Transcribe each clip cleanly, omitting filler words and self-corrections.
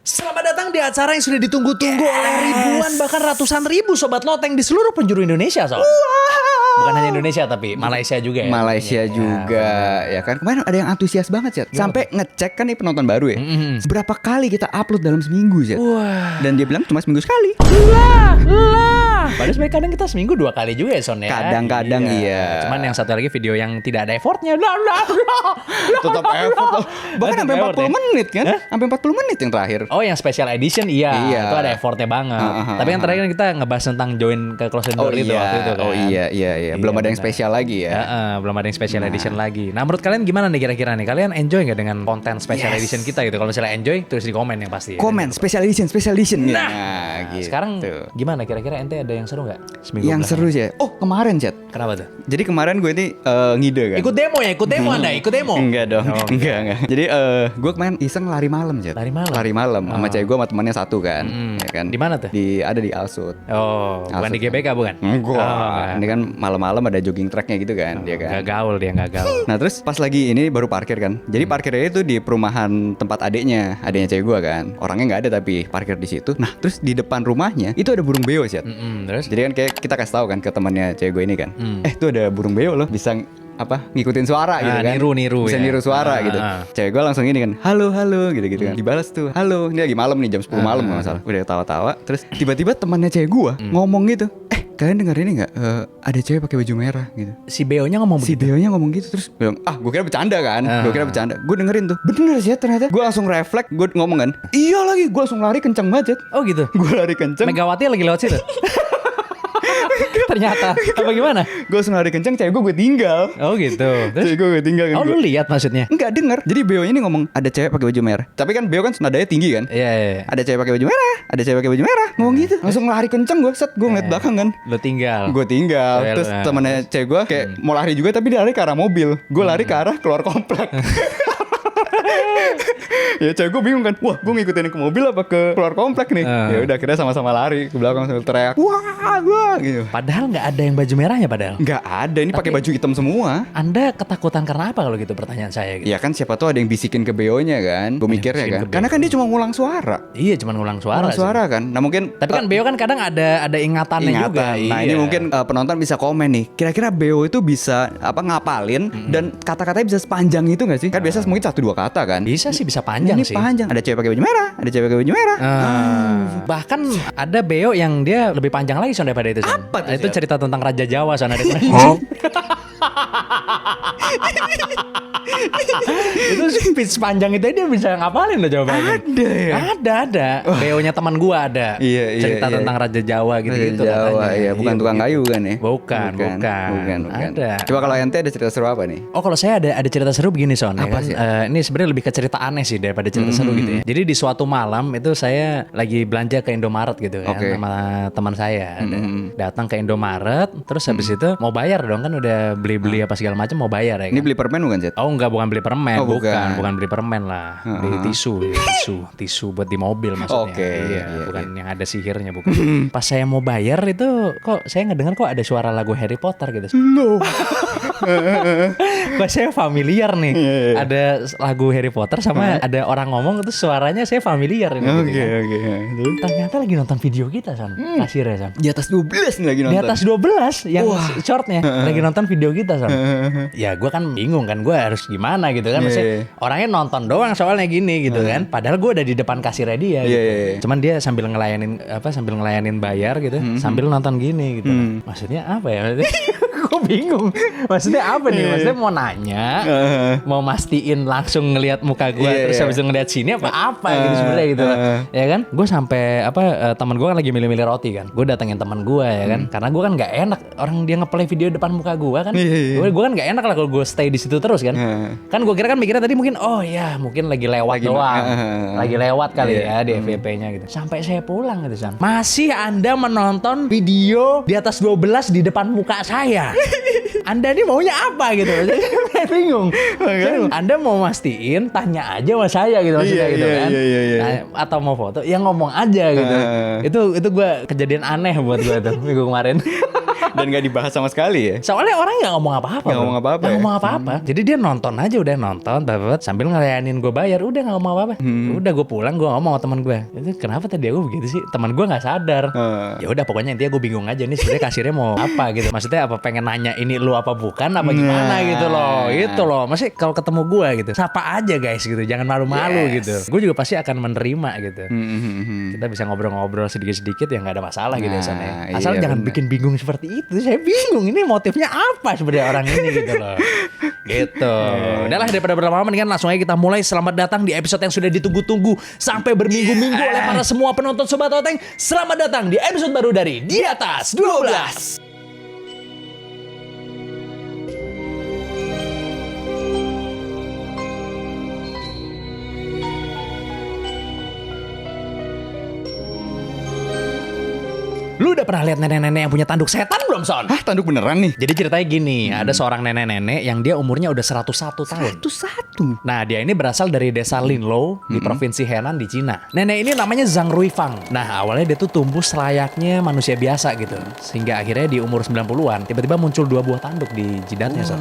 Selamat datang di acara yang sudah ditunggu-tunggu oleh ribuan bahkan ratusan ribu sobat loteng di seluruh penjuru Indonesia, sob. Bukan hanya Indonesia tapi Malaysia juga ya. Malaysia juga ya kan. Kemarin ada yang antusias banget, Chat. Sampai ngecek kan nih penonton baru ya. Seberapa kali kita upload dalam seminggu, Chat. Dan dia bilang cuma seminggu sekali. Padahal sebenarnya kadang kita seminggu 2 kali juga ya, Son ya. Kadang-kadang iya. Cuman yang satu lagi video yang tidak ada effortnya. Tetap effort loh. Bahkan sampai 40 menit kan? Sampai 40 menit yang terakhir. Oh, yang special edition iya. Itu ada effortnya banget. Tapi yang terakhir kita ngebahas tentang join ke close door itu waktu itu kan. Oh iya. Belum ada yang spesial lagi ya. Belum ada yang special edition lagi. Nah, menurut kalian gimana nih kira-kira nih? Kalian enjoy nggak dengan konten special edition kita gitu? Kalau misalnya enjoy, tulis di komen yang pasti. Komen special edition. Nah, gitu. Sekarang gimana? Kira-kira ente ada yang seru nggak? Seminggu yang seru sih. Oh, kemarin, Chat. Kenapa tuh? Jadi kemarin gue ini ngide kan. Ikut demo Anda, ikut demo. Enggak dong. Enggak. Jadi gue kemarin iseng lari malam, Chat. Lari malam sama cewek gue sama temannya satu kan. Ya kan. Di mana tuh? Ada di Alsut. Oh, bukan di GBK bukan? Enggak. Ini kan malam-malam ada jogging tracknya gitu kan, dia kan. Gak gaul. Nah, terus pas lagi ini baru parkir kan. Jadi parkirnya itu di perumahan tempat adeknya cewek gue kan. Orangnya nggak ada tapi parkir di situ. Nah, terus di depan rumahnya itu ada burung beo, Chat. Terus? Jadi kan kayak kita kasih tahu kan ke temannya cewek gue ini kan. Tuh ada burung beo loh, bisa ngikutin suara gitu kan. Niru bisa ya. niru suara gitu. Cewek gue langsung ini kan, halo gitu kan. Dibalas tuh, halo. Ini lagi malam nih, jam 10 malam nggak masalah. Udah tawa-tawa. Terus tiba-tiba temannya cewek gue ngomong gitu, kalian dengar ini nggak? Ada cewek pakai baju merah gitu. Si Beo-nya ngomong begitu. Si Beo-nya ngomong gitu terus bilang, gue kira bercanda kan. Gue dengerin tuh, bener sih ya ternyata. Gue langsung refleks, gue ngomong kan, iya lagi. Gue langsung lari kenceng banget. Oh gitu. Gue lari kenceng. Megawati lagi lewat situ. Ternyata apa gimana? Gue langsung lari kenceng, cewek gue tinggal. Oh gitu. Cewek gue tinggal kan. Oh, lu lihat maksudnya? Enggak denger. Jadi Beo ini ngomong ada cewek pakai baju merah. Tapi kan Beo kan nadanya tinggi kan. Iya. Ada cewek pakai baju merah. Ada cewek pakai baju merah. Ngomong gitu. Langsung lari kenceng gue. Gue ngeliat belakang kan. Lu tinggal. Gue tinggal. Terus temennya cewek gue kayak mau lari juga tapi dia lari ke arah mobil. Gue lari ke arah keluar komplek. Ya cewek gue bingung kan, wah gue ngikutin ke mobil apa ke keluar komplek nih. Ya udah akhirnya sama-sama lari ke belakang sambil teriak, wah gitu. Padahal nggak ada yang baju merahnya padahal. Nggak ada, ini pakai baju hitam semua. Anda ketakutan karena apa kalau gitu, pertanyaan saya gitu? Ya kan siapa tahu ada yang bisikin ke Beo-nya kan, gue mikirnya kan. Karena kan dia cuma ngulang suara. Iya, cuma ngulang suara Kan. Nah mungkin. Tapi kan Beo kan kadang ada ingatannya juga. Nah ini mungkin penonton bisa komen nih. Kira-kira Beo itu bisa ngapalin dan kata-katanya bisa sepanjang itu nggak sih? Kan biasa mungkin 1-2 kata kan. Bisa sih, bisa panjang ini sih. Panjang. Ada cewek pakai baju merah. Ada cewek pakai baju merah. Bahkan ada Beo yang dia lebih panjang lagi Son daripada itu Son. Apa tuh, itu cerita tentang Raja Jawa Son. Ada itu speech panjang itu dia bisa ngapalin loh jawabannya. Ada ya? Ada. Beo-nya teman gua ada. Iya, cerita tentang Raja Jawa gitu-gitu. Raja Jawa, iya. Bukan tukang kayu kan ya? Bukan. Ada. Coba kalau ente ada cerita seru apa nih? Oh, kalau saya ada cerita seru begini Son. Apa ya sih? Ini sebenarnya lebih ke cerita aneh sih daripada cerita seru gitu ya. Jadi di suatu malam itu saya lagi belanja ke Indomaret gitu kan sama teman saya. Datang ke Indomaret, terus habis itu mau bayar dong kan, udah beli apa segala macam mau bayar ya kan. Ini beli permen bukan, Cet? Oh enggak, bukan beli permen. Oh, bukan beli permen lah. Beli tisu buat di mobil maksudnya. Iya, bukan yang ada sihirnya, bukan. Pas saya mau bayar itu kok saya ngedengar kok ada suara lagu Harry Potter gitu. No. Kok saya familiar nih. Ada lagu Harry Potter sama ada orang ngomong itu suaranya saya familiar ini. Oke. Ternyata lagi nonton video kita Son. Kasirnya Son. Di atas 12 nih lagi nonton. Di atas 12 yang shortnya lagi nonton video kita Son. Ya gue kan bingung kan, gue harus gimana gitu kan. Maksudnya orangnya nonton doang soalnya gini gitu kan. Padahal gue udah di depan kasirnya dia gitu. Cuman dia sambil ngelayanin bayar gitu, sambil nonton gini gitu. Maksudnya apa ya? Gue bingung. Maksudnya apa nih? Maksudnya mau nanya, mau mastiin langsung ngelihat muka gue terus habis itu ngelihat sini apa gitu sebenarnya gitu. Ya kan? Gue sampai teman gue kan lagi milih-milih roti kan. Gue datengin teman gue ya kan. Karena gue kan nggak enak orang dia ngeplay video depan muka gue kan. Gue kan nggak enak lah kalau gue stay di situ terus kan. Kan gue kira kan mikirnya tadi mungkin mungkin lagi lewat doang. Lagi lewat kali ya di FYP-nya gitu. Sampai saya pulang gitu San. Masih Anda menonton video di atas 12 di depan muka saya. Anda ini maunya apa gitu? Saya bingung. Anda mau mastiin, tanya aja sama saya gitu maksudnya gitu kan. Nah, atau mau foto, ya ngomong aja gitu. Itu gue kejadian aneh buat gue tuh minggu kemarin. Dan gak dibahas sama sekali ya. Soalnya orang nggak ngomong apa-apa. Nggak ngomong apa-apa Nggak ya? ngomong apa-apa. Jadi dia nonton aja, udah nonton, babet, sambil ngelayanin gue bayar, udah nggak ngomong apa-apa. Udah gue pulang, gue ngomong sama teman gue, itu kenapa tadi aku begitu sih? Teman gue nggak sadar. Ya udah pokoknya intinya gue bingung aja nih sebenarnya kasirnya mau apa gitu. Maksudnya apa pengen nanya ini lu apa bukan apa gimana gitu loh. Itu loh. Masih kalau ketemu gue gitu, sapa aja guys gitu, jangan malu-malu gitu. Gue juga pasti akan menerima gitu. Kita bisa ngobrol-ngobrol sedikit-sedikit ya nggak ada masalah gitu sana. Asal jangan bikin bingung seperti itu. Saya bingung ini motifnya apa sebenarnya orang ini gitu loh. Gitu. Udahlah daripada berlama-lama mendingan langsung aja kita mulai. Selamat datang di episode yang sudah ditunggu-tunggu sampai berminggu-minggu oleh para semua penonton Sobat Oteng. Selamat datang di episode baru dari Di Atas 12. Lu udah pernah lihat nenek-nenek yang punya tanduk setan belum, Son? Hah, tanduk beneran nih? Jadi ceritanya gini, ada seorang nenek-nenek yang dia umurnya udah 101 tahun. 101. Nah, dia ini berasal dari desa Linlou di provinsi Henan di Cina. Nenek ini namanya Zhang Ruifang. Nah, awalnya dia tuh tumbuh selayaknya manusia biasa gitu. Sehingga akhirnya di umur 90-an tiba-tiba muncul 2 buah tanduk di jidatnya, Son.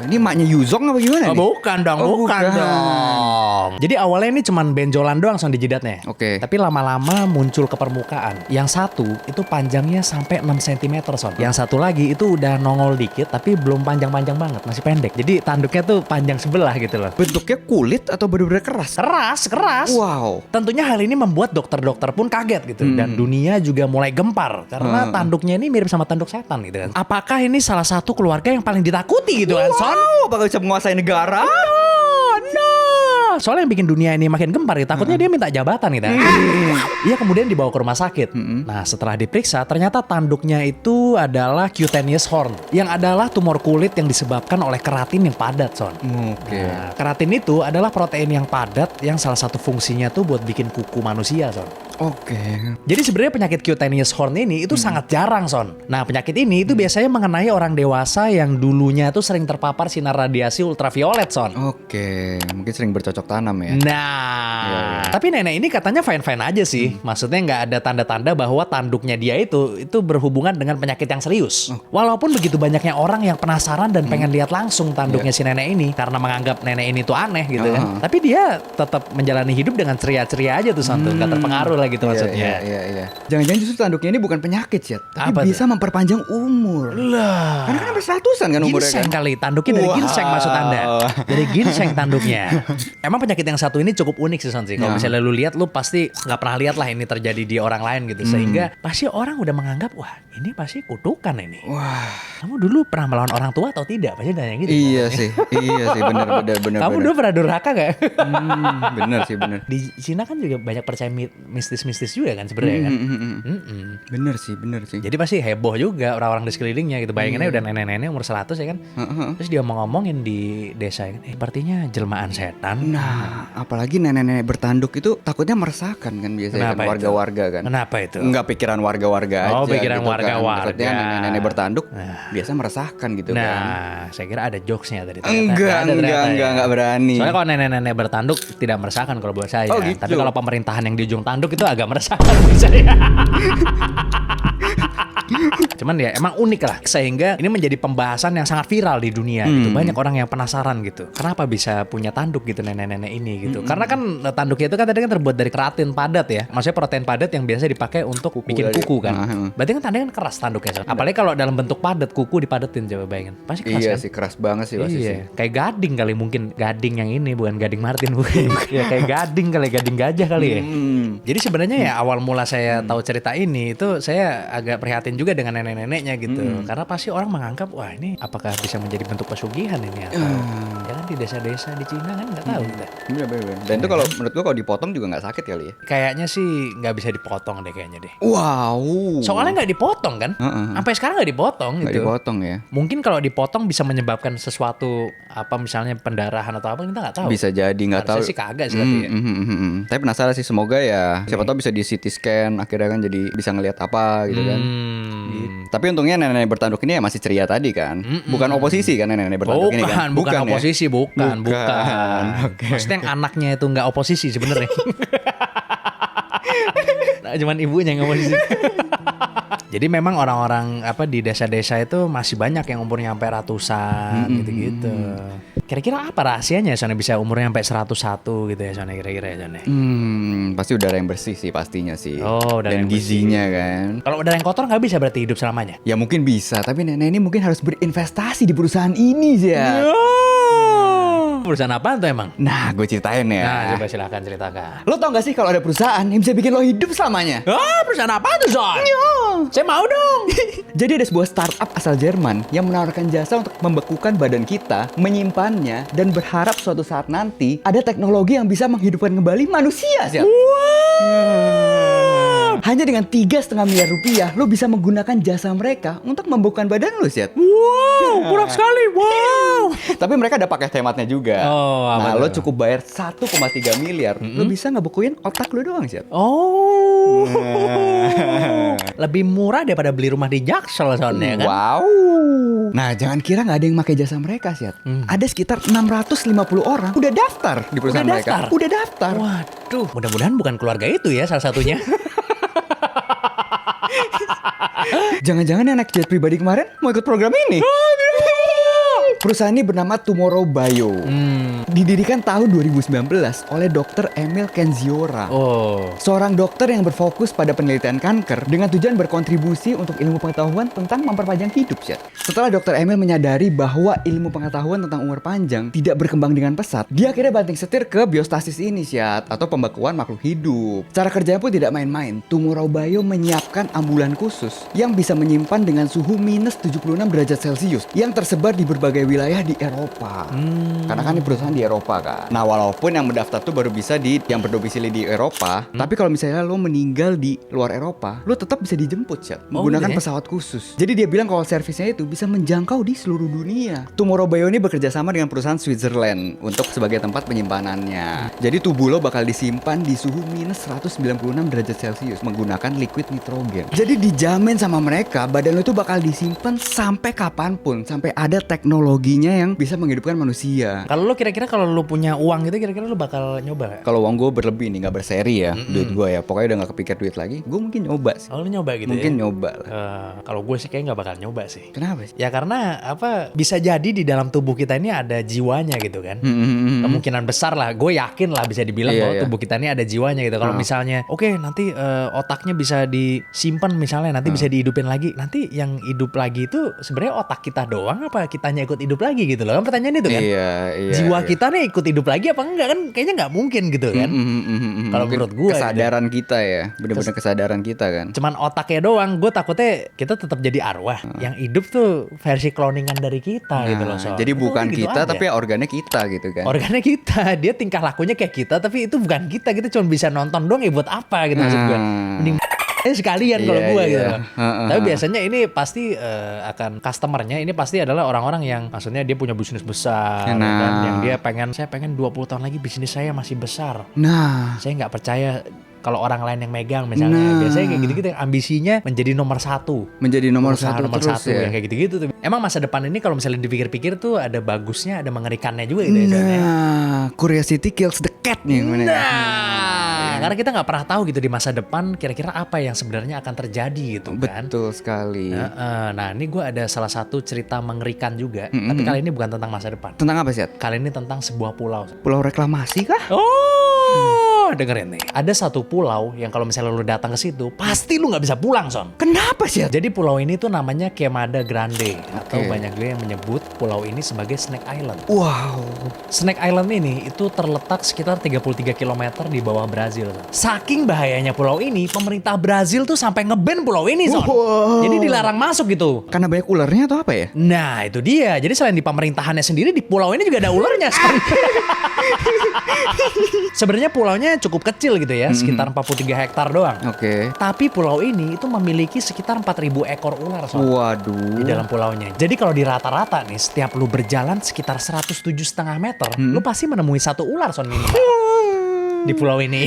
Ini maknya Yuzong apa gimana nih? Bukan dong, bukan dong. Jadi awalnya ini cuman benjolan doang Son di jidatnya. Oke. Tapi lama-lama muncul ke permukaan. Yang satu itu panjangnya sampai 6 cm Son. Yang satu lagi itu udah nongol dikit tapi belum panjang-panjang banget, masih pendek. Jadi tanduknya tuh panjang sebelah gitu loh. Bentuknya kulit atau bener-bener keras? Keras. Wow. Tentunya hal ini membuat dokter-dokter pun kaget gitu. Dan dunia juga mulai gempar karena tanduknya ini mirip sama tanduk setan gitu kan. Apakah ini salah satu keluarga yang paling ditakuti gitu kan, Son? Bakal bisa menguasai negara? No. Soalnya yang bikin dunia ini makin gempar ya, takutnya dia minta jabatan gitu. Ia kemudian dibawa ke rumah sakit. Nah, setelah diperiksa ternyata tanduknya itu adalah cutaneous horn, yang adalah tumor kulit yang disebabkan oleh keratin yang padat, Son. Oke. Nah, keratin itu adalah protein yang padat yang salah satu fungsinya tuh buat bikin kuku manusia, Son. Oke. Jadi sebenarnya penyakit cutaneous horn ini itu sangat jarang, Son. Nah, penyakit ini itu biasanya mengenai orang dewasa yang dulunya tuh sering terpapar sinar radiasi ultraviolet, Son. Oke, mungkin sering bercocok tanam ya. Nah, tapi nenek ini katanya fine-fine aja sih. Maksudnya nggak ada tanda-tanda bahwa tanduknya dia itu berhubungan dengan penyakit yang serius. Walaupun begitu banyaknya orang yang penasaran dan pengen lihat langsung tanduknya si nenek ini karena menganggap nenek ini tuh aneh gitu kan. Tapi dia tetap menjalani hidup dengan ceria-ceria aja tuh, Son. Nggak terpengaruh lah gitu maksudnya. Iya. Jangan-jangan justru tanduknya ini bukan penyakit ya, tapi Apa bisa memperpanjang umur. Lah. Karena kan berseratusan kan umurnya Ginseng kan. kali, tanduknya dari ginseng maksud Anda. Dari ginseng tanduknya. Emang penyakit yang satu ini cukup unik sih, Son, sih. Kalau misalnya lu lihat, lu pasti nggak pernah lihat lah ini terjadi di orang lain gitu. Sehingga pasti orang udah menganggap, wah ini pasti kutukan ini. Wah. Kamu dulu pernah melawan orang tua atau tidak? Pasti nanya gitu. Iya sih, benar. Kamu dulu pernah durhaka gak? Bener sih. Di Cina kan juga banyak percaya mistis-mistis juga kan sebenarnya kan. Bener sih. Jadi pasti heboh juga orang-orang di sekelilingnya gitu. Bayangin aja udah nenek-nenek umur 100 ya kan. Terus dia ngomongin di desa ya kan. Sepertinya jelmaan setan. Nah, apalagi nenek-nenek bertanduk itu takutnya meresahkan kan biasanya kan warga-warga kan. Kenapa itu? Enggak pikiran warga-warga aja. Oh, pikiran gitu warga-warga. kan. Maksudnya nenek-nenek bertanduk biasa meresahkan gitu kan. Nah, saya kira ada jokesnya tadi. Enggak berani. Soalnya kalau nenek-nenek bertanduk tidak meresahkan kalau buat saya. Oh, gitu. Tapi kalau pemerintahan yang di ujung tanduk itu agak meresahkan buat saya. Cuman ya emang unik lah, sehingga ini menjadi pembahasan yang sangat viral di dunia gitu. Banyak orang yang penasaran gitu, kenapa bisa punya tanduk gitu nenek-nenek ini gitu. Karena kan tanduknya itu kan tadi kan terbuat dari keratin padat ya, maksudnya protein padat yang biasa dipakai untuk bikin kuku kan. Berarti kan tandanya kan keras tanduknya, Son. Apalagi kalau dalam bentuk padat, kuku dipadetin, coba bayangin, pasti keras iya kan? sih, keras banget sih pasti sih. Kayak gading kali, mungkin gading yang ini bukan gading Martin bukan. Ya kayak gading kali, gading gajah kali ya. Jadi sebenarnya ya awal mula saya tahu cerita ini itu saya agak prihatin juga dengan nenek-neneknya gitu. Karena pasti orang menganggap, wah ini apakah bisa menjadi bentuk pesugihan ini atau ya kan di desa-desa di Cina kan nggak tahu kita. Iya. Dan itu kalau menurut gua kalau dipotong juga nggak sakit kali ya. Kayaknya sih nggak bisa dipotong deh kayaknya deh. Wow. Soalnya nggak dipotong kan? Sampai sekarang nggak dipotong Nggak gitu. dipotong ya. Mungkin kalau dipotong bisa menyebabkan sesuatu apa misalnya pendarahan atau apa kita nggak tahu. Bisa jadi nggak tahu. Harusnya sih kagak sih tapi ya. Tapi penasaran sih, semoga ya siapa tahu bisa di CT scan akhirnya kan jadi bisa ngelihat apa gitu kan. Tapi untungnya nenek-nenek bertanduk ini ya masih ceria tadi kan. Bukan oposisi kan nenek-nenek bertanduk ini kan. Bukan ya? oposisi, bukan. Okay. Maksudnya yang anaknya itu nggak oposisi sebenarnya. Nah, cuman ibunya yang oposisi. Jadi memang orang-orang di desa-desa itu masih banyak yang umurnya sampai ratusan gitu-gitu. Kira-kira apa rahasianya Son bisa umurnya sampai 101 gitu ya Son kira-kira ya Son? Pasti udara yang bersih sih pastinya sih. Oh, udara dan yang gizinya kan. Kalau udara yang kotor nggak bisa berarti hidup selamanya? Ya mungkin bisa, tapi nenek ini mungkin harus berinvestasi di perusahaan ini sih ya. Perusahaan apa tuh emang? Nah, gue ceritain ya. Nah, coba silakan ceritakan. Lo tau gak sih kalau ada perusahaan yang bisa bikin lo hidup selamanya? Perusahaan apa tuh Son? Iya. Saya mau dong. Jadi ada sebuah startup asal Jerman yang menawarkan jasa untuk membekukan badan kita, menyimpannya, dan berharap suatu saat nanti ada teknologi yang bisa menghidupkan kembali manusia sih. Hanya dengan 3,5 miliar rupiah, lo bisa menggunakan jasa mereka untuk membekukan badan lo, Syed. Wow, murah sekali. Wow. Tapi mereka ada pakai hematnya juga. Oh, nah, apa lo tuh? cukup bayar 1,3 miliar, lo bisa ngebekuin otak lo doang, Syed. Oh. Lebih murah daripada beli rumah di Jaksel Son ya kan? Wow. Nah, jangan kira nggak ada yang pakai jasa mereka, Syed. Ada sekitar 650 orang udah daftar di perusahaan Udah mereka. daftar? Udah daftar. Waduh, mudah-mudahan bukan keluarga itu ya salah satunya. Jangan-jangan yang naik jet pribadi kemarin mau ikut program ini? Perusahaan ini bernama Tomorrow Bio. Didirikan tahun 2019 oleh Dr. Emil Kenziora. Oh. Seorang dokter yang berfokus pada penelitian kanker dengan tujuan berkontribusi untuk ilmu pengetahuan tentang memperpanjang hidup, Syed. Setelah Dr. Emil menyadari bahwa ilmu pengetahuan tentang umur panjang tidak berkembang dengan pesat, dia akhirnya banting setir ke biostasis ini, Syed, atau pembekuan makhluk hidup. Cara kerjanya pun tidak main-main. Tomorrow Bio menyiapkan ambulan khusus yang bisa menyimpan dengan suhu minus 76 derajat Celcius yang tersebar di berbagai wilayah di Eropa. Karena kan ini perusahaan di Eropa kan. Nah, walaupun yang mendaftar tuh baru bisa yang berdomisili di Eropa, tapi kalau misalnya lo meninggal di luar Eropa, lo tetap bisa dijemput, Syed, menggunakan pesawat khusus. Jadi dia bilang kalau servisnya itu bisa menjangkau di seluruh dunia. Tomorrow Bio ini bekerja sama dengan perusahaan Switzerland untuk sebagai tempat penyimpanannya. Jadi tubuh lo bakal disimpan di suhu minus 196 derajat Celcius menggunakan liquid nitrogen. Jadi dijamin sama mereka badan lo itu bakal disimpan sampai kapanpun, sampai ada teknologinya yang bisa menghidupkan manusia. Kalau lo kira-kira kalau lo punya uang gitu kira-kira lo bakal nyoba gak? Kalau uang gue berlebih nih, nggak berseri ya, duit gue ya, pokoknya udah nggak kepikir duit lagi, gue mungkin nyoba sih. Oh, lo nyoba gitu Mungkin ya? nyoba lah. Kalau gue sih kayaknya nggak bakal nyoba sih. Kenapa sih? Ya karena bisa jadi di dalam tubuh kita ini ada jiwanya gitu kan. Kemungkinan besar lah, gue yakin lah bisa dibilang Iya, bahwa iya. tubuh kita ini ada jiwanya gitu. Kalau misalnya, oke, nanti otaknya bisa disimpan misalnya, nanti bisa dihidupin lagi. Nanti yang hidup lagi itu sebenarnya otak kita doang apa kitanya ikut hidup lagi gitu loh? Kan pertanyaan itu kan. Iya. Jiwa kita nih ikut hidup lagi apa enggak kan? Kayaknya nggak mungkin gitu kan. Kalau Mungkin menurut gue kesadaran kita ya, bener-bener kesadaran kita kan. cuman otaknya doang, gue takutnya kita tetap jadi arwah. Yang hidup tuh versi cloningan dari kita gitu loh. Nah, Sob. jadi Itu bukan gitu kita aja. tapi organnya kita gitu kan. Organnya kita, dia tingkah lakunya kayak kita, tapi itu bukan kita cuma bisa nonton doang ya buat apa gitu maksud gue. Mending sekalian kalau Iya, gue iya. gitu loh. Tapi biasanya ini pasti akan customernya ini pasti adalah orang-orang yang maksudnya dia punya bisnis besar kan, yang dia saya pengen 20 tahun lagi bisnis saya masih besar. Nah, Saya nggak percaya kalau orang lain yang megang misalnya. Biasanya kayak gitu-gitu yang ambisinya menjadi nomor satu. menjadi nomor Usaha satu nomor terus satu ya. yang kayak gitu-gitu tuh. Emang masa depan ini kalau misalnya dipikir-pikir tuh ada bagusnya, ada mengerikannya juga gitu ya. sebenarnya. Nah, curiosity kills the cat nih. Karena kita nggak pernah tahu gitu di masa depan kira-kira apa yang sebenarnya akan terjadi gitu kan. Betul sekali. Nah ini gue ada salah satu cerita mengerikan juga. Tapi kali ini bukan tentang masa depan. Tentang apa sih? Kali ini tentang sebuah pulau. Pulau reklamasi kah? Oh, dengerin nih. Ada satu pulau yang kalau misalnya lu datang ke situ, pasti lu nggak bisa pulang, Son. Kenapa sih? Jadi pulau ini tuh namanya Quemada Grande. Atau banyak gue yang menyebut pulau ini sebagai Snake Island. Wow. Snake Island ini itu terletak sekitar 33 km di bawah Brazil. Saking bahayanya pulau ini, pemerintah Brazil tuh sampai nge-ban pulau ini, Son. Wow. Jadi dilarang masuk gitu. Karena banyak ularnya atau apa ya? Nah, itu dia. Jadi selain di pemerintahannya sendiri, di pulau ini juga ada ularnya, Son. Sebenarnya pulaunya cukup kecil gitu ya, sekitar 43 hektar doang. Oke. Tapi pulau ini itu memiliki sekitar 4.000 ekor ular, Son. Waduh. Di dalam pulaunya. Jadi kalau di rata-rata nih, setiap lu berjalan sekitar 107,5 meter, lu pasti menemui satu ular, Son, minimal. Di pulau ini.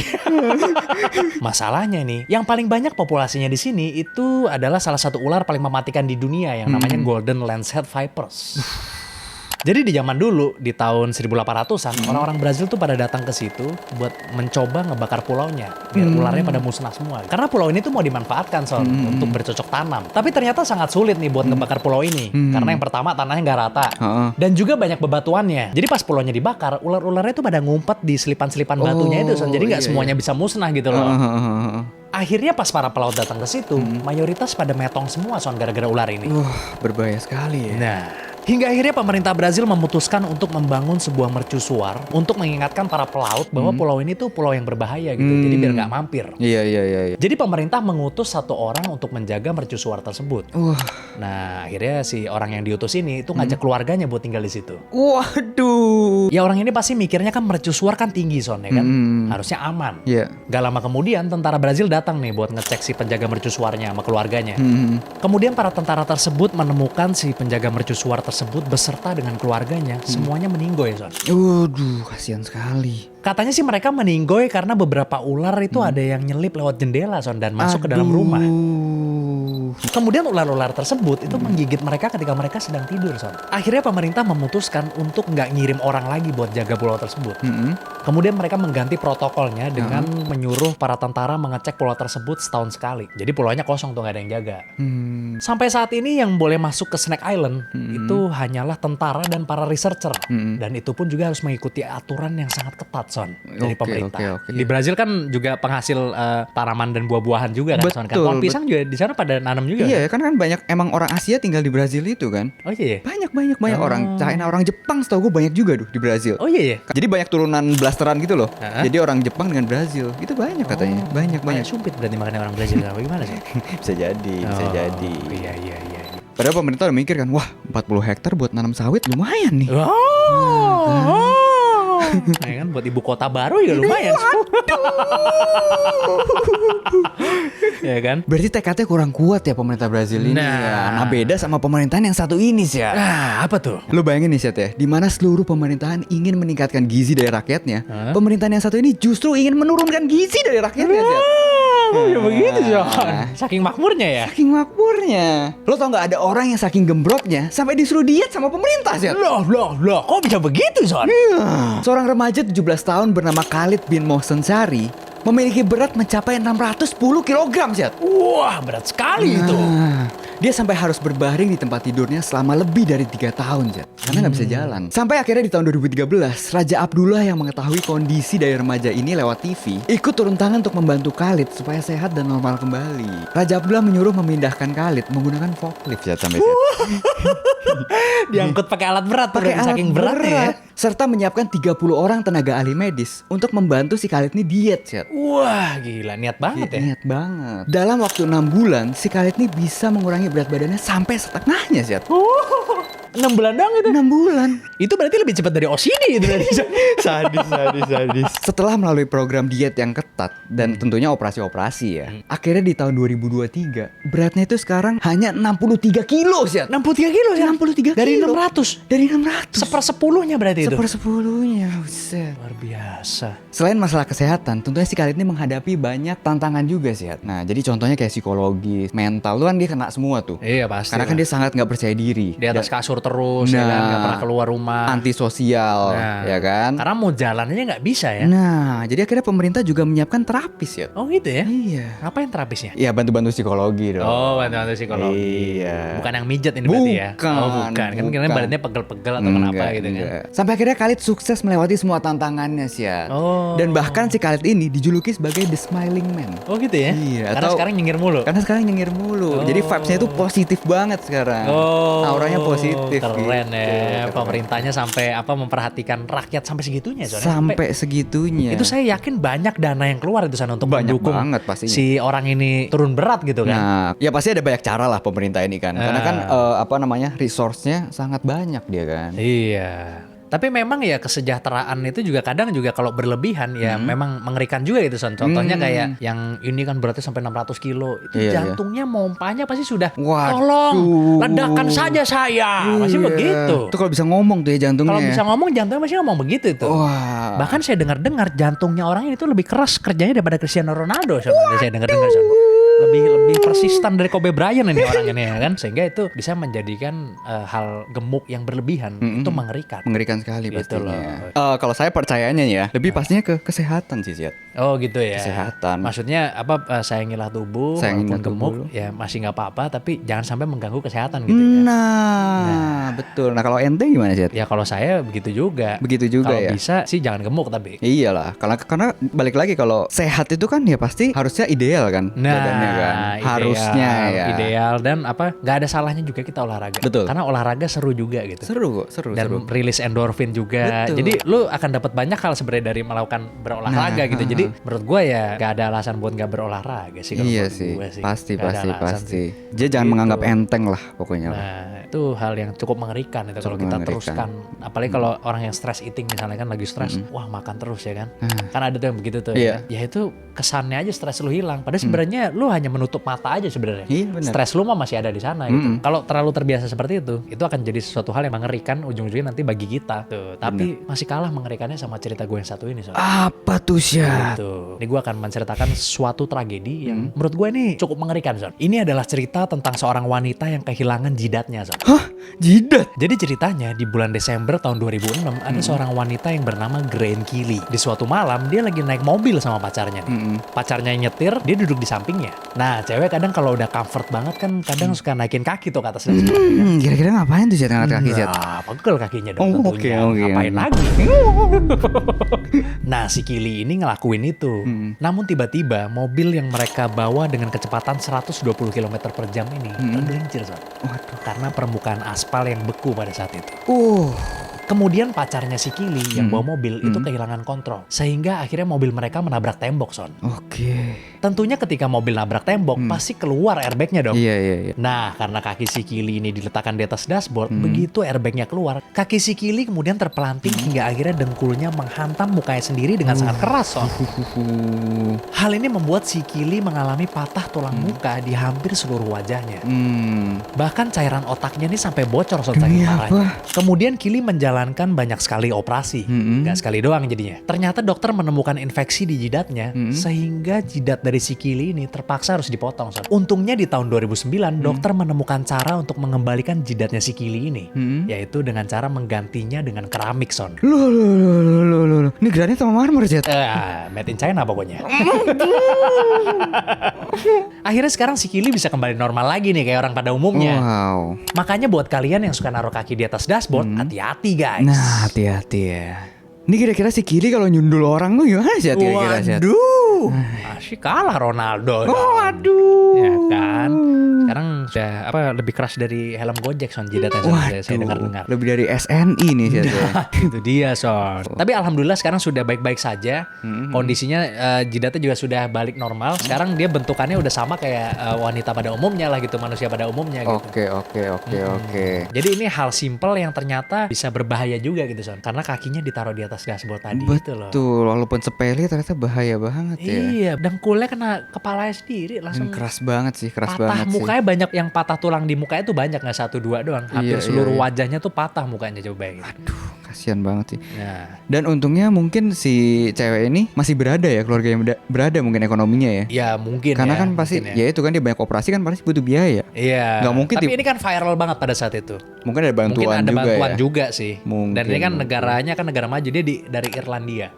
Masalahnya nih, yang paling banyak populasinya di sini itu adalah salah satu ular paling mematikan di dunia yang namanya Golden Lancehead Vipers. Jadi di zaman dulu di tahun 1800-an orang-orang Brazil tuh pada datang ke situ buat mencoba ngebakar pulaunya biar ularnya pada musnah semua. Karena pulau ini tuh mau dimanfaatkan untuk bercocok tanam. Tapi ternyata sangat sulit nih buat ngebakar pulau ini karena yang pertama tanahnya nggak rata dan juga banyak bebatuannya. Jadi pas pulaunya dibakar, ular-ularnya tuh pada ngumpet di selipan-selipan batunya itu, Son. Jadi nggak semuanya bisa musnah gitu loh. Akhirnya pas para pelaut datang ke situ, mayoritas pada metong semua, Son, gara-gara ular ini. Berbahaya sekali ya. Nah, hingga akhirnya pemerintah Brazil memutuskan untuk membangun sebuah mercusuar untuk mengingatkan para pelaut bahwa pulau ini tuh pulau yang berbahaya gitu. Jadi biar nggak mampir. Iya. Jadi pemerintah mengutus satu orang untuk menjaga mercusuar tersebut. Nah, akhirnya si orang yang diutus ini itu ngajak keluarganya buat tinggal di situ. Waduh. Ya orang ini pasti mikirnya kan mercusuar kan tinggi, Son, ya kan? Harusnya aman. Iya. Gak lama kemudian tentara Brazil datang nih buat ngecek si penjaga mercusuarnya sama keluarganya. Kemudian para tentara tersebut menemukan si penjaga mercusuar tersebut beserta dengan keluarganya semuanya meninggoy, Son. Waduh, kasihan sekali. Katanya sih mereka meninggoy karena beberapa ular itu ada yang nyelip lewat jendela, Son, dan masuk ke dalam rumah. Kemudian ular-ular tersebut itu menggigit mereka ketika mereka sedang tidur, Son. Akhirnya pemerintah memutuskan untuk nggak ngirim orang lagi buat jaga pulau tersebut. Kemudian mereka mengganti protokolnya dengan menyuruh para tentara mengecek pulau tersebut setahun sekali. Jadi pulaunya kosong tuh, nggak ada yang jaga. Sampai saat ini yang boleh masuk ke Snake Island itu hanyalah tentara dan para researcher. Dan itu pun juga harus mengikuti aturan yang sangat ketat, Son, dari pemerintah. Di Brazil kan juga penghasil tanaman dan buah-buahan juga kan, Son. Kan pohon pisang juga di sana pada nanam juga. Iya, kan banyak emang orang Asia tinggal di Brazil itu kan. Oh iya. Banyak orang China, orang Jepang setahu gue banyak juga di Brazil. Oh iya. Jadi banyak turunan blasteran gitu loh. Jadi orang Jepang dengan Brazil itu banyak katanya. Banyak. Sumpit berarti makanya orang Brazil. Bagaimana sih? Bisa jadi. Iya. Padahal pemerintah udah mikir kan, wah 40 hektar buat nanam sawit lumayan nih. Nah, kan buat ibu kota baru juga lumayan. Ya kan? Berarti tekadnya kurang kuat ya pemerintah Brazil ini. Nah, beda sama pemerintahan yang satu ini sih ya. Apa tuh? Lu bayangin nih Syed ya, di mana seluruh pemerintahan ingin meningkatkan gizi dari rakyatnya, pemerintahan yang satu ini justru ingin menurunkan gizi dari rakyatnya, Syed. Ya begitu, John. Saking makmurnya ya. Saking makmurnya. Lo tau gak ada orang yang saking gembrotnya sampai disuruh diet sama pemerintah, Syed? Loh, kok bisa begitu, John? Seorang remaja 17 tahun bernama Khalid bin Mohsen Sari memiliki berat mencapai 610 kg, Syed. Wah, berat sekali itu. Dia sampai harus berbaring di tempat tidurnya selama lebih dari 3 tahun, Syed. Karena nggak bisa jalan. Sampai akhirnya di tahun 2013, Raja Abdullah yang mengetahui kondisi dari remaja ini lewat TV, ikut turun tangan untuk membantu Khalid supaya sehat dan normal kembali. Raja Abdullah menyuruh memindahkan Khalid menggunakan forklift, Syed, sampai Syed. Diangkut pakai alat berat, saking beratnya ya. Serta menyiapkan 30 orang tenaga ahli medis untuk membantu si Khalid ini diet, Syed. Wah, gila, niat banget ya. Niat banget. Dalam waktu 6 bulan, si Khalid ini bisa mengurangi berat badannya sampai setengahnya, Syed. 6 bulan doang itu. 6 bulan. Itu berarti lebih cepat dari Osini itu berarti. Sadis. Setelah melalui program diet yang ketat dan tentunya operasi-operasi ya. Akhirnya di tahun 2023, beratnya itu sekarang hanya 63 kilo, Syed. 63 kilo ya? 63 dari kilo. 600. Dari 600. Sepersepuluhnya berarti itu. Sepersepuluhnya, buset. Luar biasa. Selain masalah kesehatan, tentunya si Khalid ini menghadapi banyak tantangan juga, Syed. Nah, jadi contohnya kayak psikologis, mental, lu kan dia kena semua tuh. Iya pasti. Karena kan dia sangat nggak percaya diri. Di atas kasur terus, ya kan, nggak pernah keluar rumah. Antisosial, ya kan? Karena mau jalan aja nggak bisa ya. Nah, jadi akhirnya pemerintah juga menyiapkan terapis, ya. Oh gitu ya? Iya. Ngapain terapisnya? Iya, bantu-bantu psikologi dong. Oh, bantu-bantu psikologi. Iya. Bukan yang mijet ini berarti ya? Oh, bukan. Kan kira badannya pegel-pegel atau kenapa gitu kan? Sampai akhirnya Khalid sukses melewati semua tantangannya, sih ya. Oh. Dan bahkan si Khalid ini dijuluki sebagai The Smiling Man. Oh gitu ya? Iya. Karena sekarang nyengir mulu. Jadi vibes-nya itu positif banget sekarang. Auranya positif. Keren gitu. ya. Pemerintahnya sampai memperhatikan rakyat sampai segitunya, sampai segitunya. Itu saya yakin banyak dana yang keluar itu sana untuk mendukung banget pastinya. Si orang ini turun berat gitu kan. Nah, ya pasti ada banyak cara lah pemerintah ini kan. Karena kan resource-nya sangat banyak dia kan. Iya. Tapi memang ya kesejahteraan itu juga kadang juga kalau berlebihan ya memang mengerikan juga itu, Son. Contohnya kayak yang ini kan beratnya sampai 600 kilo. Itu jantungnya mompanya pasti sudah tolong ledakan saja saya. Masih begitu. Itu kalau bisa ngomong tuh ya jantungnya. Kalau bisa ngomong jantungnya masih ngomong begitu itu. Wah. Bahkan saya dengar-dengar jantungnya orang itu lebih keras kerjanya daripada Cristiano Ronaldo. Saya dengar-dengar, Son. lebih persistan dari Kobe Bryant ini orang ini ya kan, sehingga itu bisa menjadikan hal gemuk yang berlebihan itu mengerikan. Mengerikan sekali Gitu pastinya. Kalau saya percayanya ya, lebih pastinya ke kesehatan sih, Ziat. Oh gitu ya. Kesehatan. Maksudnya apa, sayangilah tubuh, Sayangilah walaupun gemuk tubuh. ya masih nggak apa-apa, tapi jangan sampai mengganggu kesehatan gitu ya. Nah, betul. Nah, kalau ente gimana, Ziat? Ya kalau saya begitu juga. Begitu juga Kalau ya. bisa sih jangan gemuk tapi. Iyalah, karena balik lagi kalau sehat itu kan ya pasti harusnya ideal kan badannya kan. Harusnya ya. Ideal dan nggak ada salahnya juga kita olahraga. Betul. Karena olahraga seru juga gitu. Seru kok, seru. Dan rilis endorfin juga. Betul. Jadi lu akan dapat banyak hal sebenarnya dari melakukan berolahraga gitu. Jadi menurut gue ya gak ada alasan buat gak berolahraga sih kalau Iya menurut sih, gue sih. pasti Nggak ada pasti alasan pasti. sih. Dia jangan Gitu. menganggap enteng lah pokoknya lah. Nah itu hal yang cukup mengerikan itu kalau Cukup kita mengerikan. teruskan. Apalagi kalau orang yang stress eating misalnya kan lagi stres, wah makan terus ya kan. Kan ada tuh yang begitu tuh Iya. ya. Ya itu kesannya aja stres lu hilang. Padahal sebenarnya lu hanya menutup mata aja sebenarnya. Iya, benar. Stres lu mah masih ada di sana gitu. Kalau terlalu terbiasa seperti itu akan jadi sesuatu hal yang mengerikan ujung-ujungnya nanti bagi kita. Tuh, tapi masih kalah mengerikannya sama cerita gue yang satu ini soalnya. Apa tuh, Syat? Gitu. Ini gue akan menceritakan suatu tragedi yang menurut gue ini cukup mengerikan, Son. Ini adalah cerita tentang seorang wanita yang kehilangan jidatnya, Son. Hah? Jidat? Jadi ceritanya di bulan Desember tahun 2006 ada seorang wanita yang bernama Grain Keely. Di suatu malam dia lagi naik mobil sama pacarnya nih. Pacarnya yang nyetir, dia duduk di sampingnya. Nah, cewek kadang kalau udah comfort banget kan kadang suka naikin kaki tuh ke atas dan sebagainya. Kira-kira ngapain tuh, Syat, ngangkat kaki, Syat? Nah, pegel kakinya dong Oh, tentunya. oke. Ngapain lagi? Nah, si Kili ini ngelakuin itu. Namun tiba-tiba mobil yang mereka bawa dengan kecepatan 120 km per jam ini tergelincir, Son. Waduh. Karena permukaan aspal yang beku pada saat itu. Kemudian pacarnya si Kili yang bawa mobil itu kehilangan kontrol. Sehingga akhirnya mobil mereka menabrak tembok, Son. Oke. Tentunya ketika mobil nabrak tembok pasti keluar airbagnya dong. Iya. Nah, karena kaki si Kili ini diletakkan di atas dashboard, begitu airbagnya keluar, kaki si Kili kemudian terpelanting hingga akhirnya dengkulnya menghantam mukanya sendiri dengan sangat keras, Son. Hal ini membuat si Kili mengalami patah tulang muka di hampir seluruh wajahnya. Bahkan cairan otaknya ini sampai bocor, Son, saking parahnya. Kemudian Kili menjalankan banyak sekali operasi, nggak sekali doang jadinya. Ternyata dokter menemukan infeksi di jidatnya, sehingga jidat dari si Kili ini terpaksa harus dipotong, Son. Untungnya di tahun 2009 dokter menemukan cara untuk mengembalikan jidatnya si Kili ini, yaitu dengan cara menggantinya dengan keramik, Son. Loh. Ini granit sama marmer, Syat? Made in China pokoknya. Akhirnya sekarang si Kili bisa kembali normal lagi nih kayak orang pada umumnya. Wow. Makanya buat kalian yang suka naruh kaki di atas dashboard, hati-hati guys. Nah, hati-hati ya. Ini kira-kira si Kili kalau nyundul orang tuh gimana, Syat? Kira-kira, Syat? Waduh, masih kalah Ronaldo. Waduh. Ya kan. Sekarang sudah lebih keras dari helm Gojek, Son, jidatnya, Son. Saya dengar-dengar. Lebih dari SNI nih, Syat. Itu dia, Son. Tapi alhamdulillah sekarang sudah baik-baik saja. Kondisinya jidatnya juga sudah balik normal. Sekarang dia bentukannya udah sama kayak wanita pada umumnya lah gitu, manusia pada umumnya gitu. Oke. Jadi ini hal simple yang ternyata bisa berbahaya juga gitu, Son. Karena kakinya ditaruh di atas dashboard tadi gitu loh. Betul, walaupun sepele ternyata bahaya banget ya. Iya, dengkulnya kena kepalanya sendiri langsung. Dan keras banget sih, keras patah banget mukanya banyak, yang patah tulang di mukanya tuh banyak, nggak 1-2 doang. Hampir Iya, seluruh iya. wajahnya tuh patah mukanya, coba bayangin. Aduh, kasihan banget sih. Nah, Dan untungnya mungkin si cewek ini masih berada ya, keluarga yang berada mungkin ekonominya ya. ya mungkin Karena ya, kan pasti mungkin ya itu kan dia banyak operasi kan pasti butuh biaya. Iya. Nggak mungkin Tapi ini kan viral banget pada saat itu. Mungkin ada bantuan Mungkin ada juga bantuan ya. juga sih. Mungkin, Dan ini kan mungkin. negaranya kan negara maju, dia dari Irlandia.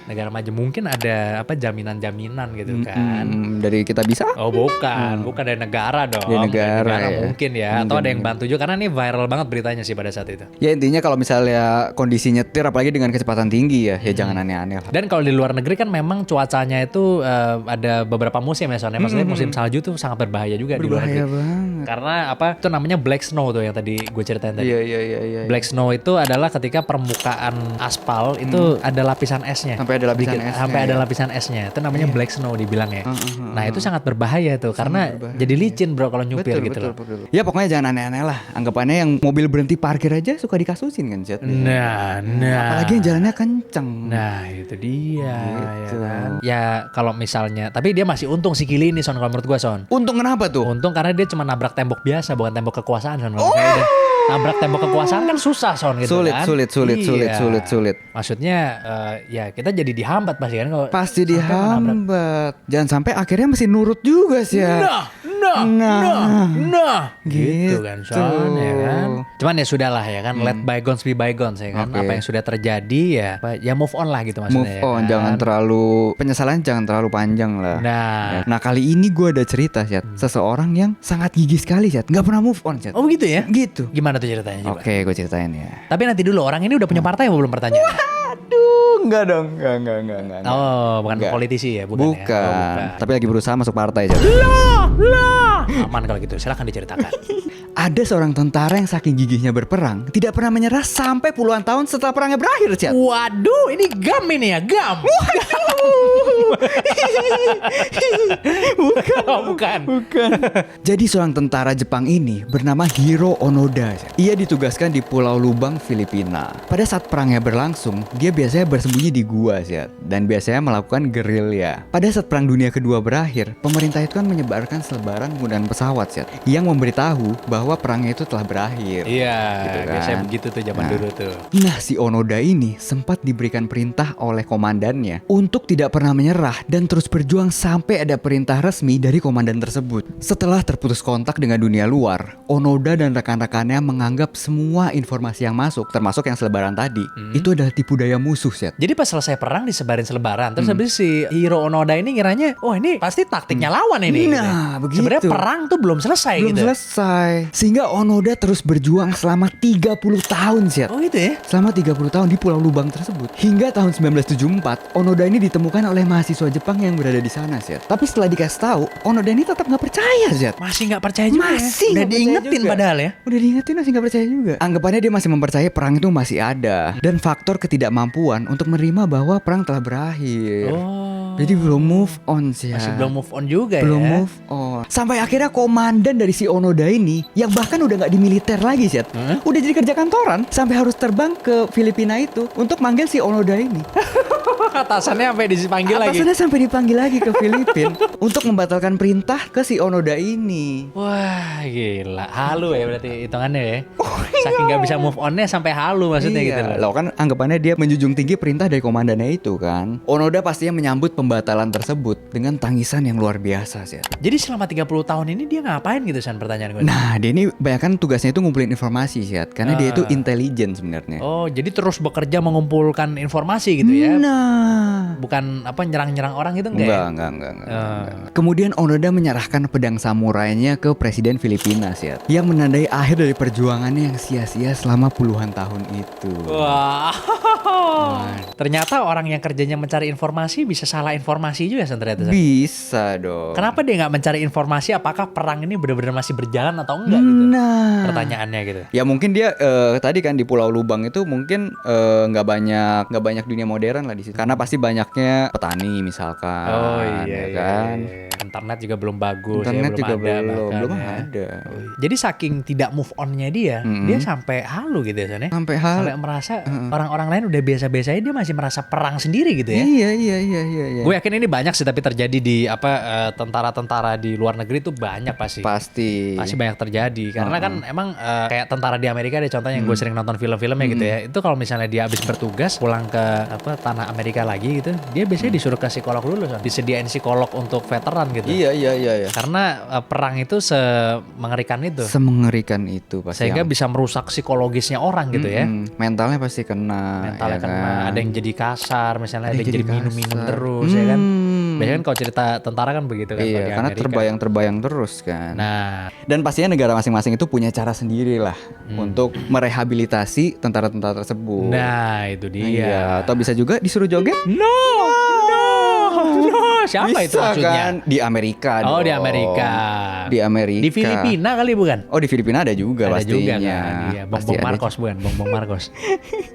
Negara maju, mungkin ada jaminan-jaminan gitu kan. Dari kita bisa. Oh bukan dari negara dong. Dari negara, ya. Mungkin ya. Atau ada yang bantu juga, karena ini viral banget beritanya sih pada saat itu. Ya intinya kalau misalnya kondisi nyetir apalagi dengan kecepatan tinggi ya, ya jangan aneh-aneh lah. Dan kalau di luar negeri kan memang cuacanya itu ada beberapa musim ya, soalnya maksudnya musim salju tuh sangat berbahaya juga di luar negeri. Berbahaya banget. Karena itu namanya black snow tuh yang tadi gue ceritain tadi. Iya. Black snow itu adalah ketika permukaan aspal itu ada lapisan esnya. Sampai ada lapisan esnya, Sampai ada ya. lapisan esnya. Itu namanya black snow dibilangnya. Nah, itu sangat berbahaya tuh karena jadi licin, Bro, kalau nyupir gitu loh. Betul. Ya pokoknya jangan aneh-aneh lah. Anggapannya yang mobil berhenti parkir aja suka dikasusin kan, Jet. Nah. Apalagi yang jalannya kenceng. Nah, itu dia. Gitu. Ya kan? Ya kalau misalnya, tapi dia masih untung si Kili ini, Son, kalau menurut gua, Son. Untung kenapa tuh? Untung karena dia cuma nabrak tembok biasa, bukan tembok kekuasaan, Son. Kayak nabrak tembok kekuasaan kan susah Son gitu Sulit, kan. sulit. Iya. Maksudnya ya kita jadi dihambat pasti kan kalau Pasti sampai menabrak. dihambat. Jangan sampai akhirnya mesti nurut juga sih ya. Nah, gitu Gitu. kan Son ya kan. Cuman ya sudahlah ya kan, let bygones be bygones ya kan. Oke. Apa yang sudah terjadi ya move on lah gitu maksudnya. Move ya on, kan? jangan terlalu penyesalan jangan terlalu panjang lah. Nah. Nah kali ini gue ada cerita Syat, seseorang yang sangat gigih sekali Syat, nggak pernah move on Syat. Oh begitu ya? Gitu. Gimana tuh ceritanya coba? Oke, gue ceritain ya. Tapi nanti dulu, orang ini udah punya partai apa belum pertanyaan? Aduh, enggak dong, enggak. Oh, bukan Enggak. politisi ya, bukan. Bukan. Ya? Oh, bukan. Tapi lagi berusaha masuk partai Syat. Aman kalau gitu, silahkan diceritakan. Ada seorang tentara yang saking gigihnya berperang, tidak pernah menyerah sampai puluhan tahun setelah perangnya berakhir Syat. Waduh, ini gam ini ya, gam. Bukan. Jadi seorang tentara Jepang ini bernama Hiro Onoda. Ia ditugaskan di Pulau Lubang, Filipina. Pada saat perangnya berlangsung, dia biasanya bersembunyi di gua dan biasanya melakukan gerilya. Pada saat Perang Dunia Kedua berakhir, pemerintah itu kan menyebarkan selebaran penggunaan pesawat yang memberitahu bahwa perangnya itu telah berakhir. Iya, Gitu kan. biasanya begitu tuh zaman Nah. dulu tuh. Nah, si Onoda ini sempat diberikan perintah oleh komandannya untuk tidak pernah menyerah dan terus berjuang sampai ada perintah resmi dari komandan tersebut. Setelah terputus kontak dengan dunia luar, Onoda dan rekan-rekannya menganggap semua informasi yang masuk, termasuk yang selebaran tadi, itu adalah tipu daya musuh, Syat. Jadi pas selesai perang disebarin selebaran, terus habis si Hiro Onoda ini ngiranya, oh ini pasti taktiknya lawan ini. Nah, begitu. Sebenarnya perang tuh belum selesai Belum gitu. selesai. Sehingga Onoda terus berjuang selama 30 tahun, Syat. Oh gitu ya? Selama 30 tahun di Pulau Lubang tersebut. Hingga tahun 1974, Onoda ini ditemukan oleh mahasiswa Jepang yang berada di sana, Syat. Tapi setelah dikasih tahu, Onoda ini tetap nggak percaya, Syat. Masih nggak percaya juga Masih ya? Udah nggak percaya diingetin juga. padahal ya? Udah diingetin masih nggak percaya juga. Anggapannya dia masih mempercayai perang itu masih ada. Dan faktor ketidakmampuan untuk menerima bahwa perang telah berakhir. Oh. Jadi belum move on, Syat. Masih belum move on juga Belum ya? move on. Sampai akhirnya komandan dari si Onoda ini, yang bahkan udah nggak di militer lagi, Syat, udah jadi kerja kantoran, sampai harus terbang ke Filipina itu untuk manggil si Onoda ini. Atasannya sampai dipanggil lagi. Atasannya sampai dipanggil lagi ke Filipina untuk membatalkan perintah ke si Onoda ini. Wah gila, halu ya berarti hitungannya ya. Saking nggak bisa move onnya sampai halu maksudnya gitu loh. Loh kan anggapannya dia menjunjung tinggi perintah dari komandannya itu kan. Onoda pastinya menyambut pembatalan tersebut dengan tangisan yang luar biasa, Syat. Jadi selama 30 tahun ini dia ngapain gitu San, pertanyaan gue? Nah, dia ini bahkan tugasnya itu ngumpulin informasi, Syat, karena dia itu intelijen sebenarnya. Oh jadi terus bekerja mengumpulkan informasi gitu ya? Nah, Bukan apa nyerang-nyerang orang gitu enggak ya? enggak. Kemudian Onoda menyerahkan pedang samurainya ke Presiden Filipina, Syat, yang menandai akhir dari perjuangannya yang sia-sia selama puluhan tahun itu. Wah, ternyata orang yang kerjanya mencari informasi bisa salah informasi juga San, ternyata San. Bisa dong. Kenapa dia nggak mencari informasi apakah perang ini benar-benar masih berjalan atau enggak gitu? Nah, Pertanyaannya gitu. ya mungkin dia tadi kan di Pulau Lubang itu mungkin nggak banyak dunia modern lah di situ, karena pasti banyaknya petani misalkan. Oh ya iya, kan. iya. Internet juga belum bagus. Internet ya, juga bahkan belum ya. ada. Jadi saking tidak move onnya dia, dia sampai halu gitu ya San, ya? Sampai hal. Sampai merasa orang-orang lain udah biasa-biasa aja, dia masih merasa perang sendiri gitu ya. Iya. Gue yakin ini banyak sih, tapi terjadi di tentara-tentara di luar negeri tuh banyak pasti. Pasti. Pasti banyak terjadi karena kan emang kayak tentara di Amerika deh contohnya yang gue sering nonton film-filmnya gitu ya. Itu kalau misalnya dia habis bertugas pulang ke tanah Amerika lagi gitu, dia biasanya disuruh ke psikolog dulu, Son. Disediain psikolog untuk veteran gitu. Iya. Karena perang itu semengerikan itu. Semengerikan itu pasti. Sehingga bisa merusak psikologisnya orang gitu ya. Mentalnya pasti kena. Mentalnya ya kena, kan? ada yang jadi kasar misalnya, ada yang jadi kasar. minum-minum terus ya kan. Biasanya kan kalau cerita tentara kan begitu kan. kalau Iya, di karena Amerika. terbayang terus kan. Nah, Dan pastinya negara masing-masing itu punya cara sendiri lah untuk merehabilitasi tentara-tentara tersebut. nah itu dia. Iya, atau bisa juga disuruh joget. No. Siapa itu Bisa maksudnya? kan? Di Amerika Oh, dong. di Amerika. Di Amerika. Di Filipina kali bukan? Oh, di Filipina ada juga Ada pastinya. juga kan. Iya, Pasti Bong ada Marcos bukan? Bong Marcos.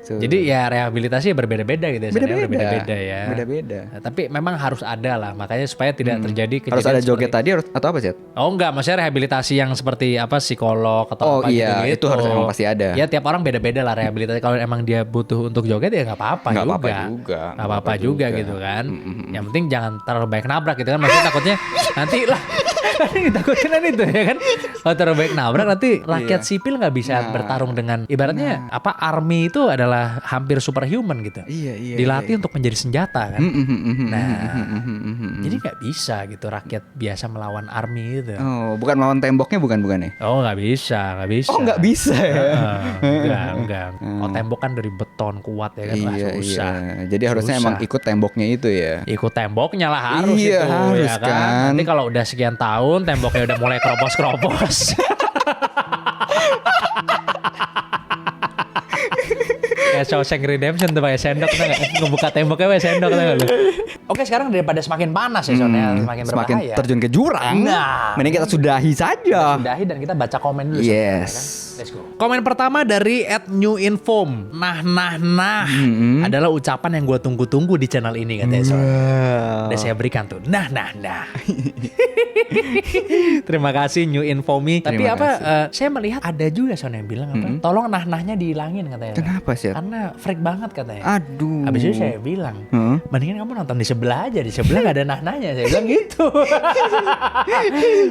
Tuh. Jadi ya rehabilitasi berbeda-beda gitu ya. San, ya. Beda-beda. Berbeda-beda ya. Beda-beda. Nah, tapi memang harus ada lah, makanya supaya tidak terjadi kejadian Harus ada seperti- joget tadi atau apa sih? Oh enggak, maksudnya rehabilitasi yang seperti apa psikolog atau Oh apa iya, gitu-gitu. itu harus emang pasti ada. Ya tiap orang beda-beda lah rehabilitasi. Kalau emang dia butuh untuk joget ya nggak apa-apa Nggak juga. apa-apa juga. Nggak apa-apa juga gitu kan. Yang penting jangan terlalu banyak nabrak gitu kan. Maksudnya takutnya nanti lah Yang ditakutkan kan itu ya kan. Kalau terbaik nabrak nanti rakyat sipil nggak bisa bertarung dengan ibaratnya apa army itu adalah hampir superhuman gitu. Iya. Dilatih untuk menjadi senjata kan. Jadi nggak bisa gitu rakyat biasa melawan army itu. Oh, bukan melawan temboknya bukan ya? Oh nggak bisa. Oh nggak bisa ya? Enggak. Oh tembok kan dari beton kuat ya kan. Wah, susah. Jadi harusnya emang ikut temboknya itu ya. Ikut temboknya lah harus itu harus ya kan. Nanti kalau udah sekian tahun temboknya udah mulai keropos-keropos. Kayak Shawshank Redemption tuh pakai sendok tuh nggak? Ngebuka temboknya pakai sendok tuh nggak lu? Oke sekarang daripada semakin panas ya soalnya semakin berbahaya. Terjun ke jurang. Nah, mending kita sudahi saja. Sudahi dan kita baca komen dulu. Yes. Kan? Let's go. Komen pertama dari @newinform. Nah adalah ucapan yang gue tunggu-tunggu di channel ini katanya Son. Dan saya berikan tuh. Nah. Terima kasih New Infomi. Tapi saya melihat ada juga Son yang bilang apa? Tolong nah-nahnya dihilangin katanya. Kenapa sih? Karena freak banget katanya. Aduh. Habis itu saya bilang, mendingan kamu nonton di sebelah aja. Di sebelah gak ada nah-nahnya. Saya bilang gitu.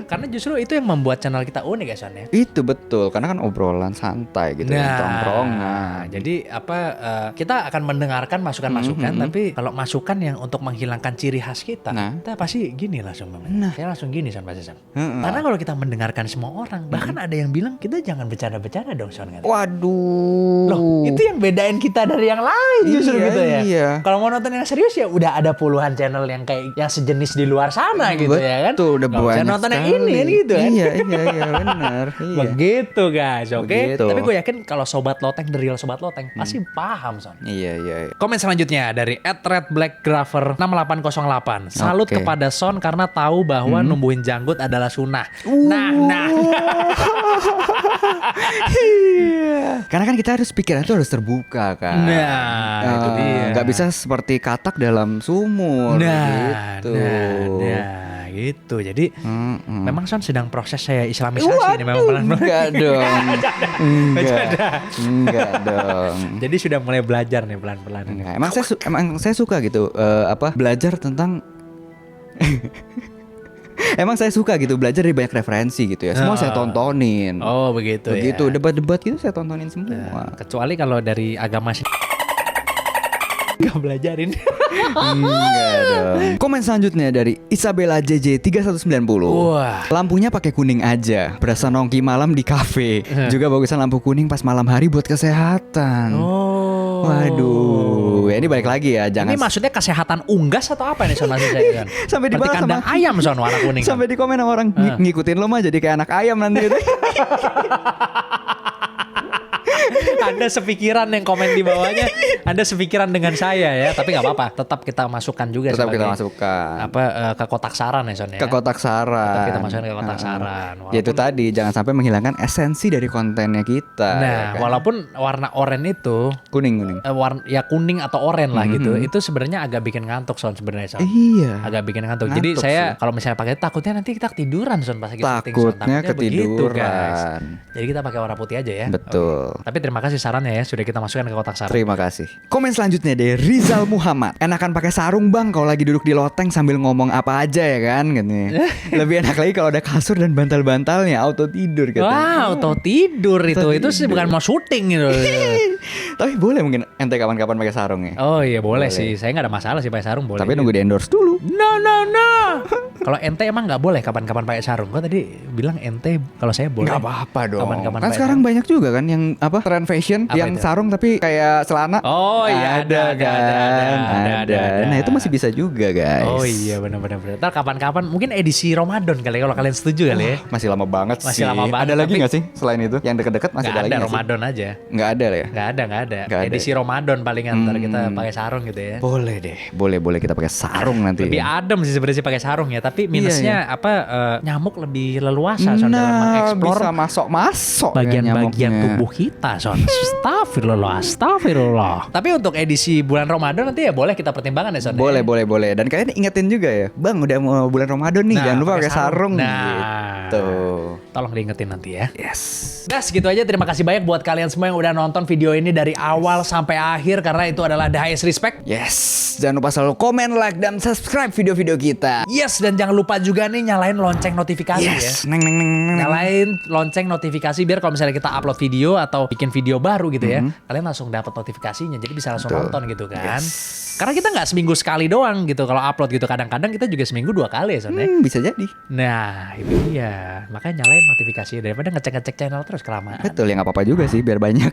Karena justru itu yang membuat channel kita unik ya Son ya. Itu betul. Karena kan obrolan santai gitu. Tongkrongan. Jadi kita akan mendengarkan masukan-masukan. Tapi kalau masukan yang untuk menghilangkan ciri khas kita, kita pasti gini langsung. Saya langsung gini Son pasti Son. Karena kalau kita mendengarkan semua orang, bahkan ada yang bilang kita jangan bercanda-bercanda dong Son. Waduh. Loh, itu yang bedain kita dari yang lain justru gitu ya. Iya. Kalau mau nonton yang serius ya udah ada puluhan channel yang kayak yang sejenis di luar sana gitu ya kan. Betul, udah banyak. Nonton yang ini kan gitu kan. Iya benar. Iya. Begitu guys, oke. Begitu. Tapi gue yakin kalau sobat loteng, the real sobat loteng pasti paham Son. Iya. Komen selanjutnya dari @redblackgraver 6808. Salut kepada Son karena tahu bahwa numbuhin janggut adalah sunnah. Nah. Karena kan kita harus pikiran itu harus terbuka kan. Nah, itu dia. Gak bisa seperti katak dalam sumur gitu. Nah, gitu. Jadi memang Son sedang proses saya islamisasi ini memang pelan-pelan. Enggak dong. Enggak dong. Jadi sudah mulai belajar nih pelan-pelan. Emang saya suka gitu belajar tentang Emang saya suka gitu belajar dari banyak referensi gitu ya. Semua saya tontonin. Oh begitu ya. Debat-debat gitu saya tontonin semua. Kecuali kalau dari agama sih gak belajarin. Enggak dong. Komen selanjutnya dari Isabella JJ 3190. Wah. Lampunya pakai kuning aja. Berasa nongki malam di kafe. Juga bagusan lampu kuning pas malam hari buat kesehatan. Waduh, ya ini balik lagi ya, jangan. Ini maksudnya kesehatan unggas atau apa nih Son maksudnya kan? Sampai di kandang ayam Son warna kuning. Sampai di komen orang ngikutin lo mah jadi kayak anak ayam nanti itu. Anda sepikiran yang komen di bawahnya, Anda sepikiran dengan saya ya, tapi nggak apa-apa, tetap kita masukkan juga. Tetap kita masukkan. Ke kotak saran ya Son ya. Ke kotak saran. Tetap kita masukkan ke kotak saran. Ya itu tadi, jangan sampai menghilangkan esensi dari kontennya kita. Nah, ya kan? walaupun warna oranye itu kuning. Ya kuning atau oranye lah gitu, itu sebenarnya agak bikin ngantuk Son sebenarnya Son. Iya. Agak bikin ngantuk. Jadi saya kalau misalnya pakai takutnya nanti kita ketiduran Son pas kita takutnya ketiduran. Begitu, guys. Jadi kita pakai warna putih aja ya. Betul. Tapi terima kasih sarannya ya, sudah kita masukkan ke kotak saran. Terima kasih. Komen selanjutnya dari Rizal Muhammad. Enakan pakai sarung bang kalau lagi duduk di loteng sambil ngomong apa aja ya kan katanya. Lebih enak lagi kalau ada kasur dan bantal-bantalnya, auto tidur katanya. Wah, auto tidur itu sih bukan mau syuting gitu. Tapi boleh mungkin ente kapan-kapan pakai sarung ya. Oh iya boleh sih. Saya nggak ada masalah sih pakai sarung, boleh. Tapi nunggu di endorse dulu. No. Kalau ente emang nggak boleh kapan-kapan pakai sarung. Gua tadi bilang ente kalau saya boleh. Nggak apa-apa dong. Kapan-kapan kan sekarang sarung. Banyak juga kan yang tren fashion apa yang itu? Sarung tapi kayak celana. Oh iya ada. Nah itu masih bisa juga guys. Oh iya benar. Ntar kapan-kapan mungkin edisi Ramadan kali ya, kalau kalian setuju kali ya. Masih lama banget sih. Masih lama banget. Ada lagi nggak sih selain itu? Yang deket-deket masih ada lagi? Nggak ada, Ramadan aja. Nggak ada lah ya? Nggak ada. Edisi Ramadan paling ntar kita pakai sarung gitu ya. Boleh deh. Boleh kita pakai sarung nanti. Lebih adem sih sebenarnya pakai sarung ya. Tapi minusnya nyamuk lebih leluasa Son dalam mengeksplor. Bisa masuk bagian-bagian tubuh kita Son. Astagfirullah. Tapi untuk edisi bulan Ramadan nanti ya boleh kita pertimbangkan ya Son. Boleh. Dan kalian ingetin juga ya, Bang udah mau bulan Ramadan nih, jangan lupa pakai sarung. Nah, Gitu. Tolong diingetin nanti ya. Yes. Nah segitu aja, terima kasih banyak buat kalian semua yang udah nonton video ini dari awal sampai akhir, karena itu adalah the highest respect. Yes. Jangan lupa selalu komen, like, dan subscribe video-video kita. Yes, dan jangan lupa juga nih nyalain lonceng notifikasi ya. Neng, neng, neng, neng. Nyalain lonceng notifikasi biar kalau misalnya kita upload video atau bikin video baru gitu ya, kalian langsung dapat notifikasinya, jadi bisa langsung nonton gitu kan. Karena kita nggak seminggu sekali doang gitu kalau upload gitu, kadang-kadang kita juga seminggu 2 kali ya soalnya. Bisa jadi. Nah itu dia, makanya nyalain notifikasi daripada ngecek-ngecek channel terus kelamaan. Betul, ya nggak apa-apa juga sih biar banyak.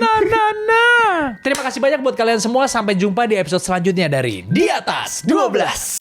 Terima kasih banyak buat kalian semua, sampai jumpa di episode selanjutnya dari Di Atas 12.